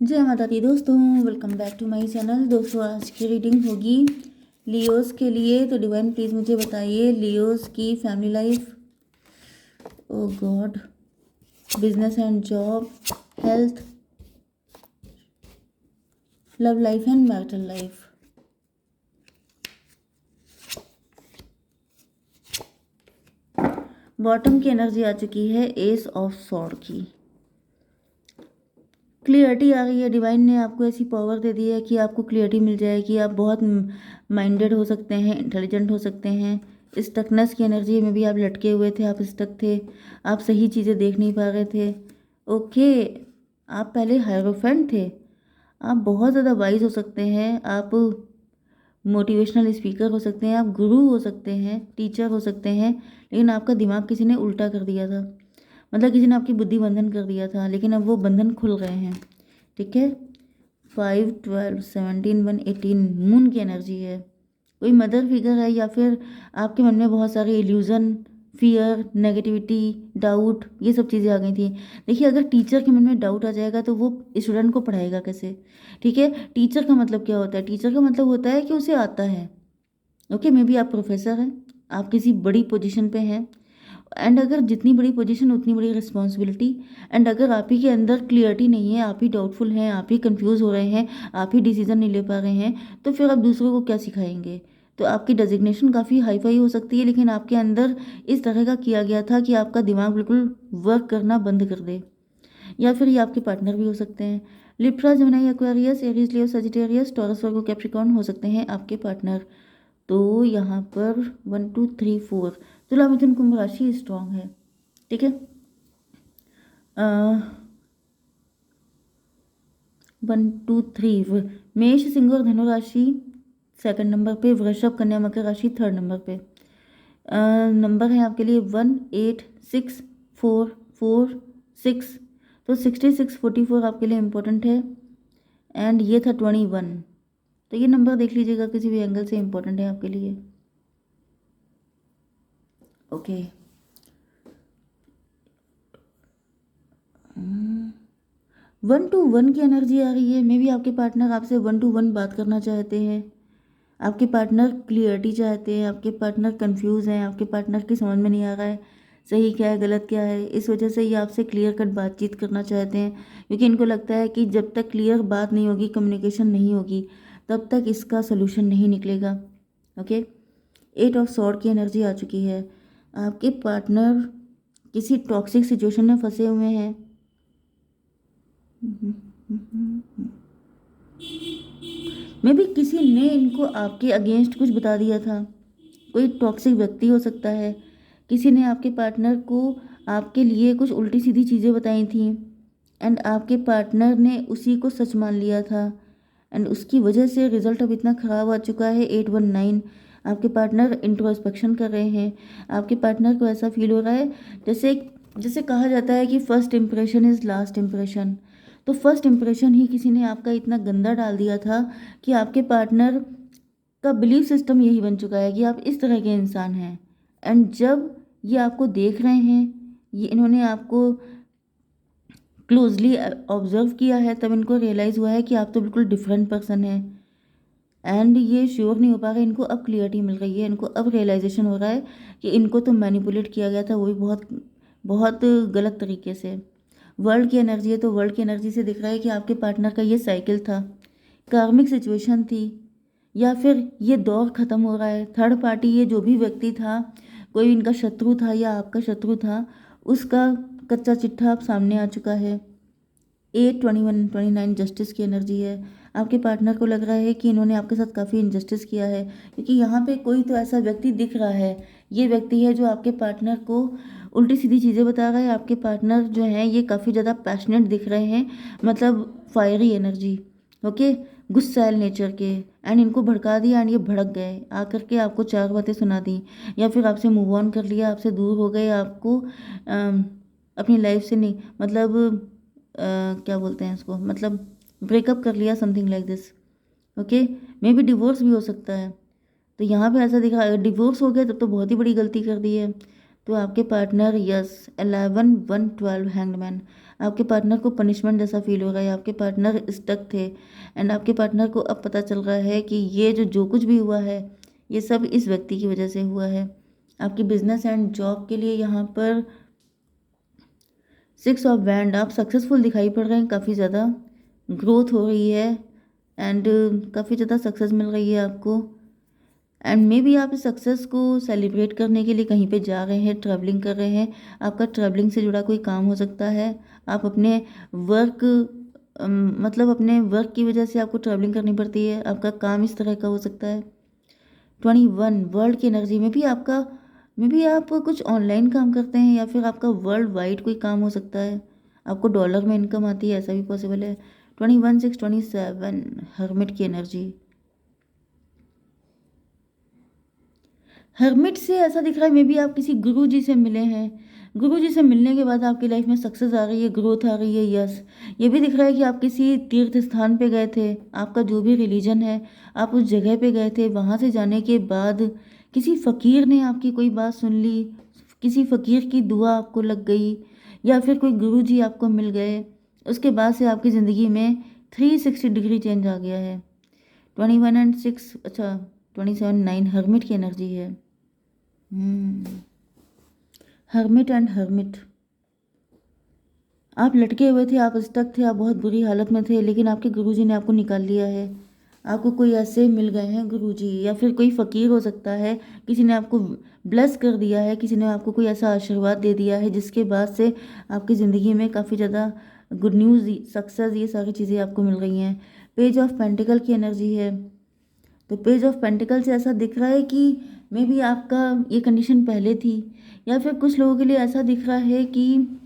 जय माता दी दोस्तों, welcome back to my channel. दोस्तों आज की रीडिंग होगी लियोस के लिए। तो डिवाइन प्लीज़ मुझे बताइए लियोस की family life, oh god, business and job, health, love life and marital life. Bottom की एनर्जी आ चुकी है एस ऑफ सॉर्ड की। क्लियरिटी आ गई है। डिवाइन ने आपको ऐसी पावर दे दी है कि आपको क्लियरिटी मिल जाएगी। आप बहुत माइंडेड हो सकते हैं, इंटेलिजेंट हो सकते हैं। स्टकनेस की एनर्जी में भी आप लटके हुए थे, आप स्टक थे, आप सही चीज़ें देख नहीं पा रहे थे। ओके, आप पहले हायरोफेंट थे। आप बहुत ज़्यादा वाइज हो सकते हैं, आप मोटिवेशनल स्पीकर हो सकते हैं, आप गुरु हो सकते हैं, टीचर हो सकते हैं, लेकिन आपका दिमाग किसी ने उल्टा कर दिया था। मतलब किसी ने आपकी बुद्धि बंधन कर दिया था, लेकिन अब वो बंधन खुल गए हैं। ठीक है। 5, 12, 17, 1, 18 मून की एनर्जी है। कोई मदर फिगर है या फिर आपके मन में बहुत सारे इल्यूज़न, फियर, नेगेटिविटी, डाउट, ये सब चीज़ें आ गई थी। देखिए, अगर टीचर के मन में डाउट आ जाएगा तो वो स्टूडेंट को पढ़ाएगा कैसे? ठीक है। टीचर का मतलब क्या होता है? टीचर का मतलब होता है कि उसे आता है। ओके, मे बी आप प्रोफेसर हैं, आप किसी बड़ी पोजीशन पे हैं, एंड अगर जितनी बड़ी पोजीशन उतनी बड़ी रिस्पॉन्सिबिलिटी। एंड अगर आप ही के अंदर क्लियरिटी नहीं है, आप ही डाउटफुल हैं, आप ही कंफ्यूज हो रहे हैं, आप ही डिसीजन नहीं ले पा रहे हैं, तो फिर आप दूसरों को क्या सिखाएंगे? तो आपकी डेजिग्नेशन काफ़ी हाई फाई हो सकती है, लेकिन आपके अंदर इस तरह का किया गया था कि आपका दिमाग बिल्कुल वर्क करना बंद कर दे। या फिर ये आपके पार्टनर भी हो सकते हैं। लिब्रा, जेमिनी, एक्वेरियस, एरीज, लियो, सजिटेरियस, टॉरस, वर्गो, कैप्रिकॉर्न हो सकते हैं आपके पार्टनर। तो यहाँ पर 1, 2, 3, 4 तुला, मिथुन, कुंभ राशि स्ट्रांग है। ठीक है। 1, 2, 3 मेष, सिंह और धनु राशि सेकंड नंबर पे, वृषभ, कन्या, मकर राशि थर्ड नंबर पे। नंबर है आपके लिए 1, 8, 6, 4, 4, 6। तो 66, 44 आपके लिए इम्पोर्टेंट है। एंड ये था 21। तो ये नंबर देख लीजिएगा, किसी भी एंगल से इम्पोर्टेंट है आपके लिए। ओके। 1 to 1 की एनर्जी आ रही है। मे बी आपके पार्टनर आपसे 1 to 1 बात करना चाहते हैं। आपके पार्टनर क्लियरिटी चाहते हैं, आपके पार्टनर कंफ्यूज हैं, आपके पार्टनर की समझ में नहीं आ रहा है सही क्या है गलत क्या है। इस वजह से ये आपसे क्लियर कट बातचीत करना चाहते हैं, क्योंकि इनको लगता है कि जब तक क्लियर बात नहीं होगी, कम्युनिकेशन नहीं होगी, तब तक इसका सोल्यूशन नहीं निकलेगा। ओके। 8 ऑफ सॉर्ड की एनर्जी आ चुकी है। आपके पार्टनर किसी टॉक्सिक सिचुएशन में फंसे हुए हैं। मे बी किसी ने इनको आपके अगेंस्ट कुछ बता दिया था। कोई टॉक्सिक व्यक्ति हो सकता है। किसी ने आपके पार्टनर को आपके लिए कुछ उल्टी सीधी चीज़ें बताई थी, एंड आपके पार्टनर ने उसी को सच मान लिया था, एंड उसकी वजह से रिजल्ट अब इतना ख़राब आ चुका है। 819 आपके पार्टनर इंट्रोस्पेक्शन कर रहे हैं। आपके पार्टनर को ऐसा फील हो रहा है जैसे जैसे कहा जाता है कि first impression is last impression. तो फर्स्ट इम्प्रेशन ही किसी ने आपका इतना गंदा डाल दिया था कि आपके पार्टनर का बिलीफ सिस्टम यही बन चुका है कि आप इस तरह के इंसान हैं। एंड जब ये आपको देख रहे हैं, ये इन्होंने आपको क्लोजली ऑब्जर्व किया है, तब इनको रियलाइज़ हुआ है कि आप तो बिल्कुल डिफरेंट पर्सन हैं। एंड ये श्योर नहीं हो पा रहा, इनको अब क्लियरिटी मिल रही है, इनको अब रियलाइजेशन हो रहा है कि इनको तो मैनिपुलेट किया गया था, वो भी बहुत बहुत गलत तरीके से। वर्ल्ड की एनर्जी है, तो वर्ल्ड की एनर्जी से दिख रहा है कि आपके पार्टनर का ये साइकिल था, कार्मिक सिचुएशन थी, या फिर ये दौर ख़त्म हो रहा है। थर्ड पार्टी, ये जो भी व्यक्ति था, कोई इनका शत्रु था या आपका शत्रु था, उसका कच्चा चिट्ठा अब सामने आ चुका है। 8, 21, 29 जस्टिस की एनर्जी है। आपके पार्टनर को लग रहा है कि इन्होंने आपके साथ काफ़ी इनजस्टिस किया है, क्योंकि यहाँ पे कोई तो ऐसा व्यक्ति दिख रहा है। ये व्यक्ति है जो आपके पार्टनर को उल्टी सीधी चीज़ें बता रहा है। आपके पार्टनर जो हैं ये काफ़ी ज़्यादा पैशनेट दिख रहे हैं, मतलब फायरी एनर्जी। ओके, गुस्सैल नेचर के, एंड इनको भड़का दिया एंड ये भड़क गए, आकर के आपको चार बातें सुना दी, या फिर आपसे मूव ऑन कर लिया, आपसे दूर हो गए, आपको अपनी लाइफ से नहीं, मतलब क्या बोलते हैं इसको, मतलब ब्रेकअप कर लिया, something like this. Okay, may be divorce भी हो सकता है। तो यहाँ पे ऐसा दिखा, अगर डिवोर्स हो गया तब तो बहुत ही बड़ी गलती कर दी है। तो आपके पार्टनर, यस, 11, 1, 12 हैंग्ड मैन, आपके पार्टनर को पनिशमेंट जैसा फील हो रहा है, आपके पार्टनर स्टक थे एंड आपके पार्टनर को अब पता चल रहा है कि ये जो कुछ भी हुआ है ये सब इस व्यक्ति की वजह से हुआ है। आपकी बिजनेस एंड जॉब के लिए यहाँ पर 6 ऑफ वैंड, आप सक्सेसफुल दिखाई पड़ रहे हैं, काफ़ी ज़्यादा ग्रोथ हो रही है एंड काफ़ी ज़्यादा सक्सेस मिल रही है आपको। एंड मे बी आप इस सक्सेस को सेलिब्रेट करने के लिए कहीं पे जा रहे हैं, ट्रैवलिंग कर रहे हैं। आपका ट्रैवलिंग से जुड़ा कोई काम हो सकता है। आप अपने वर्क मतलब अपने वर्क की वजह से आपको ट्रैवलिंग करनी पड़ती है, आपका काम इस तरह का हो सकता है। 21 वर्ल्ड की एनर्जी में भी आपका, में भी आप कुछ ऑनलाइन काम करते हैं या फिर आपका वर्ल्ड वाइड कोई काम हो सकता है, आपको डॉलर में इनकम आती है, ऐसा भी पॉसिबल है। 21 6 27 हर्मिट की एनर्जी। हर्मिट से ऐसा दिख रहा है मे बी आप किसी गुरु जी से मिले हैं, गुरु जी से मिलने के बाद आपकी लाइफ में सक्सेस आ रही है, ग्रोथ आ रही है। यस, ये भी दिख रहा है कि आप किसी तीर्थ स्थान पे गए थे, आपका जो भी रिलीजन है आप उस जगह पे गए थे, वहाँ से जाने के बाद किसी फ़कीर ने आपकी कोई बात सुन ली, किसी फ़कीर की दुआ आपको लग गई या फिर कोई गुरु जी आपको मिल गए, उसके बाद से आपकी ज़िंदगी में 360 डिग्री चेंज आ गया है। 21 एंड 6, अच्छा 27 9 हर्मिट की एनर्जी है। हर्मिट एंड हर्मिट, आप लटके हुए थे, आप स्टक थे, आप बहुत बुरी हालत में थे, लेकिन आपके गुरुजी ने आपको निकाल लिया है। आपको कोई ऐसे मिल गए हैं गुरुजी, या फिर कोई फ़कीर हो सकता है, किसी ने आपको ब्लेस कर दिया है, किसी ने आपको कोई ऐसा आशीर्वाद दे दिया है जिसके बाद से आपकी ज़िंदगी में काफ़ी ज़्यादा गुड न्यूज़, सक्सेस, ये सारी चीज़ें आपको मिल रही हैं। पेज ऑफ पेंटिकल की एनर्जी है। तो पेज ऑफ पेंटिकल से ऐसा दिख रहा है कि मे बी आपका ये कंडीशन पहले थी, या फिर कुछ लोगों के लिए ऐसा दिख रहा है कि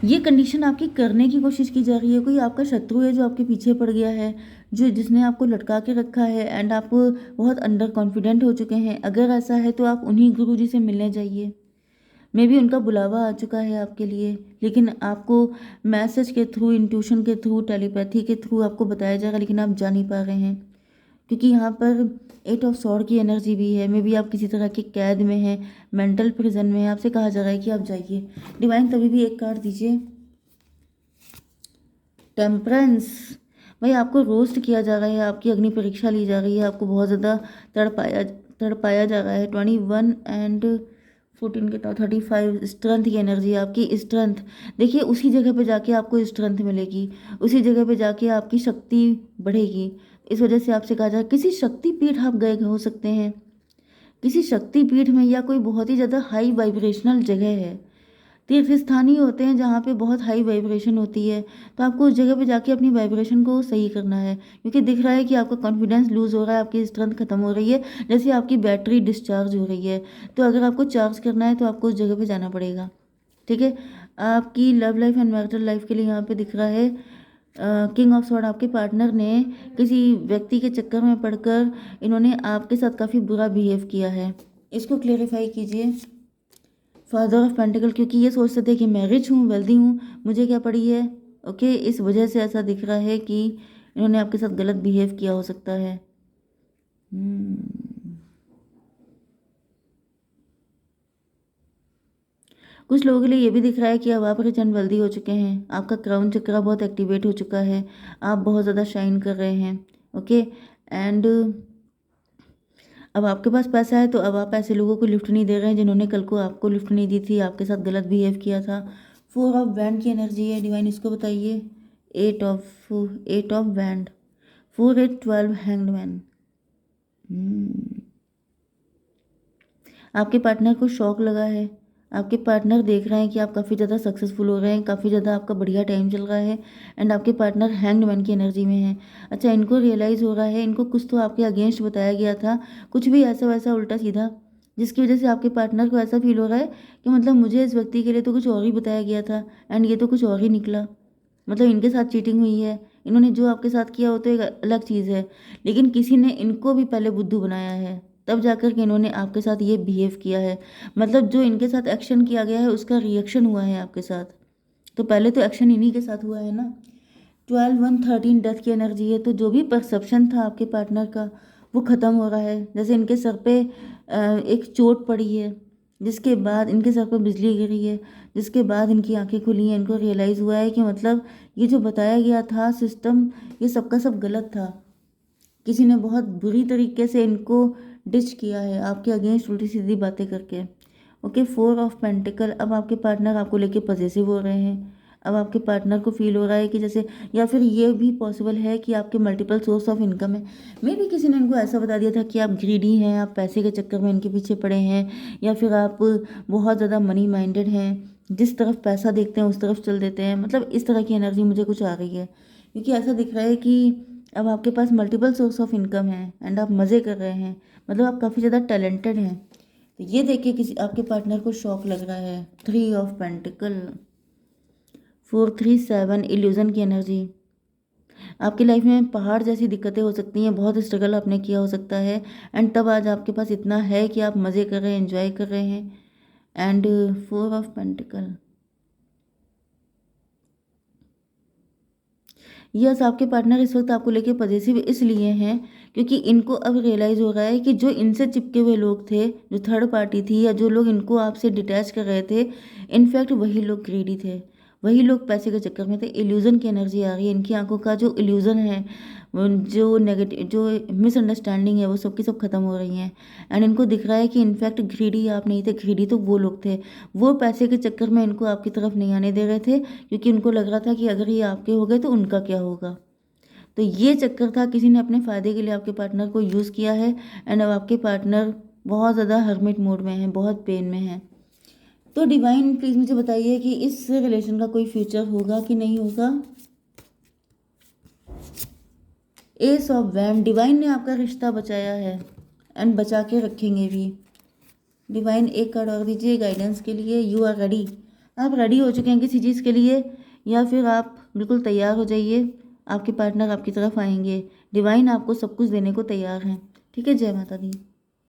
ये कंडीशन आपकी करने की कोशिश की जा रही है। कोई आपका शत्रु है जो आपके पीछे पड़ गया है, जो जिसने आपको लटका के रखा है एंड आप बहुत अंडर कॉन्फिडेंट हो चुके हैं। अगर ऐसा है तो आप उन्हीं गुरुजी से मिलने जाइए, मे बी उनका बुलावा आ चुका है आपके लिए, लेकिन आपको मैसेज के थ्रू, इंट्यूशन के थ्रू, टेलीपैथी के थ्रू आपको बताया जाएगा, लेकिन आप जा नहीं पा रहे हैं क्योंकि यहाँ पर 8 ऑफ सॉर्ड की एनर्जी भी है। मे बी आप किसी तरह की कैद में हैं, मेंटल प्रिजन में हैं, आपसे कहा जा रहा है कि आप जाइए। डिवाइन तभी भी एक कार्ड दीजिए। टेम्परेंस, भाई आपको रोस्ट किया जा रहा है, आपकी अग्नि परीक्षा ली जा रही है, आपको बहुत ज़्यादा तड़पाया जा रहा है। 21 एंड 14 के 35 स्ट्रेंथ की एनर्जी, आपकी स्ट्रेंथ देखिए, उसी जगह पे जाके आपको स्ट्रेंथ मिलेगी, उसी जगह पे जाके आपकी शक्ति बढ़ेगी। इस वजह से आपसे कहा जाए किसी शक्तिपीठ आप गए हो सकते हैं, किसी शक्तिपीठ में, या कोई बहुत ही ज़्यादा हाई वाइब्रेशनल जगह है। तीर्थ स्थान ही होते हैं जहाँ पे बहुत हाई वाइब्रेशन होती है, तो आपको उस जगह पे जाके अपनी वाइब्रेशन को सही करना है, क्योंकि दिख रहा है कि आपका कॉन्फिडेंस लूज़ हो रहा है, आपकी स्ट्रेंथ खत्म हो रही है, जैसे आपकी बैटरी डिस्चार्ज हो रही है। तो अगर आपको चार्ज करना है तो आपको उस जगह पे जाना पड़ेगा, ठीक है। आपकी love life and marital life के लिए यहाँ पे दिख रहा है किंग ऑफ स्वॉर्ड, आपके पार्टनर ने किसी व्यक्ति के चक्कर में पड़कर इन्होंने आपके साथ काफ़ी बुरा बिहेव किया है, इसको क्लेरिफाई कीजिए। फादर ऑफ पेंटिकल, क्योंकि ये सोचते थे कि मैं रिच हूँ, वेल्दी हूँ, मुझे क्या पड़ी है, ओके, इस वजह से ऐसा दिख रहा है कि इन्होंने आपके साथ गलत बिहेव किया हो सकता है। कुछ लोगों के लिए ये भी दिख रहा है कि अब आप रिच एंड वेल्दी हो चुके हैं, आपका क्राउन चक्रा बहुत एक्टिवेट हो चुका है, आप बहुत ज़्यादा शाइन कर रहे हैं, ओके। एंड अब आपके पास पैसा है तो अब आप ऐसे लोगों को लिफ्ट नहीं दे रहे हैं जिन्होंने कल को आपको लिफ्ट नहीं दी थी, आपके साथ गलत बिहेव किया था। 4 ऑफ वैंड की एनर्जी है, डिवाइन इसको बताइए। 8 ऑफ वैंड, 4 8 12 हैंग्ड मैन। आपके पार्टनर को शौक लगा है, आपके पार्टनर देख रहे हैं कि आप काफ़ी ज़्यादा सक्सेसफुल हो रहे हैं, काफ़ी ज़्यादा आपका बढ़िया टाइम चल रहा है एंड आपके पार्टनर हैंग्ड मैन की एनर्जी में है। अच्छा, इनको रियलाइज़ हो रहा है, इनको कुछ तो आपके अगेंस्ट बताया गया था, कुछ भी ऐसा वैसा उल्टा सीधा, जिसकी वजह से आपके पार्टनर को ऐसा फील हो रहा है कि मतलब मुझे इस व्यक्ति के लिए तो कुछ और ही बताया गया था एंड ये तो कुछ और ही निकला, मतलब इनके साथ चीटिंग हुई है, इन्होंने जो आपके साथ किया वो तो एक अलग चीज़ है, लेकिन किसी ने इनको भी पहले बुद्धू बनाया है, तब जाकर के इन्होंने आपके साथ ये बिहेव किया है। मतलब जो इनके साथ एक्शन किया गया है उसका रिएक्शन हुआ है आपके साथ, तो पहले तो एक्शन इन्हीं के साथ हुआ है ना। 12 1 13 डेथ की एनर्जी है, तो जो भी परसेप्शन था आपके पार्टनर का वो ख़त्म हो रहा है। जैसे इनके सर पे एक चोट पड़ी है, जिसके बाद इनके सर पर बिजली गिरी है, जिसके बाद इनकी आंखें खुली हैं, इनको रियलाइज़ हुआ है कि मतलब ये जो बताया गया था सिस्टम, ये सबका सब गलत था। किसी ने बहुत बुरी तरीके से इनको डिच किया है आपके अगेंस्ट उल्टी सीधी बातें करके। Okay, 4 of pentacle. अब आपके पार्टनर आपको लेके पजेसिव हो रहे हैं। अब आपके पार्टनर को फील हो रहा है कि जैसे, या फिर ये भी पॉसिबल है कि आपके मल्टीपल सोर्स ऑफ इनकम है। मे भी किसी ने इनको ऐसा बता दिया था कि आप ग्रीडी हैं, आप पैसे के चक्कर में इनके पीछे पड़े हैं, या फिर आप बहुत ज़्यादा मनी माइंडेड हैं, जिस तरफ पैसा देखते हैं उस तरफ चल देते हैं। मतलब इस तरह की एनर्जी मुझे कुछ आ रही है, क्योंकि ऐसा दिख रहा है कि अब आपके पास मल्टीपल सोर्स ऑफ इनकम है एंड आप मज़े कर रहे हैं। मतलब आप काफ़ी ज़्यादा टैलेंटेड हैं। तो ये देखिए किसी आपके पार्टनर को शौक लग रहा है। 3 ऑफ पेंटिकल, 4 3 7 इल्यूजन की एनर्जी। आपकी लाइफ में पहाड़ जैसी दिक्कतें हो सकती हैं, बहुत स्ट्रगल आपने किया हो सकता है, एंड तब आज आपके पास इतना है कि आप मज़े कर रहे हैं, एंजॉय कर रहे हैं। एंड 4 ऑफ पेंटिकल, यस, आपके पार्टनर इस वक्त आपको लेके पॉजिटिव इसलिए हैं क्योंकि इनको अब रियलाइज़ हो रहा है कि जो इनसे चिपके हुए लोग थे, जो थर्ड पार्टी थी, या जो लोग इनको आपसे डिटैच कर रहे थे, इनफैक्ट वही लोग ग्रीडी थे, वही लोग पैसे के चक्कर में थे। इल्यूज़न की एनर्जी आ रही है, इनकी आंखों का जो इल्यूज़न है, जो नेगेटिव, जो मिसअंडरस्टैंडिंग है, वो सब की सब खत्म हो रही हैं। एंड इनको दिख रहा है कि इनफैक्ट ग्रीडी आप नहीं थे, ग्रीडी तो वो लोग थे। वो पैसे के चक्कर में इनको आपकी तरफ नहीं आने दे रहे थे, क्योंकि उनको लग रहा था कि अगर ये आपके हो गए तो उनका क्या होगा। तो ये चक्कर था, किसी ने अपने फ़ायदे के लिए आपके पार्टनर को यूज़ किया है। एंड अब आपके पार्टनर बहुत ज़्यादा हर्मिट मोड में है, बहुत पेन में है। तो डिवाइन प्लीज़ मुझे बताइए कि इस रिलेशन का कोई फ्यूचर होगा कि नहीं होगा। एस ऑफ वैंड, डिवाइन ने आपका रिश्ता बचाया है एंड बचा के रखेंगे भी। डिवाइन एक कार्ड और दीजिए गाइडेंस के लिए। यू आर रेडी, आप रेडी हो चुके हैं किसी चीज़ के लिए, या फिर आप बिल्कुल तैयार हो जाइए, आपके पार्टनर आपकी तरफ आएंगे। डिवाइन आपको सब कुछ देने को तैयार हैं। ठीक है, जय माता दी।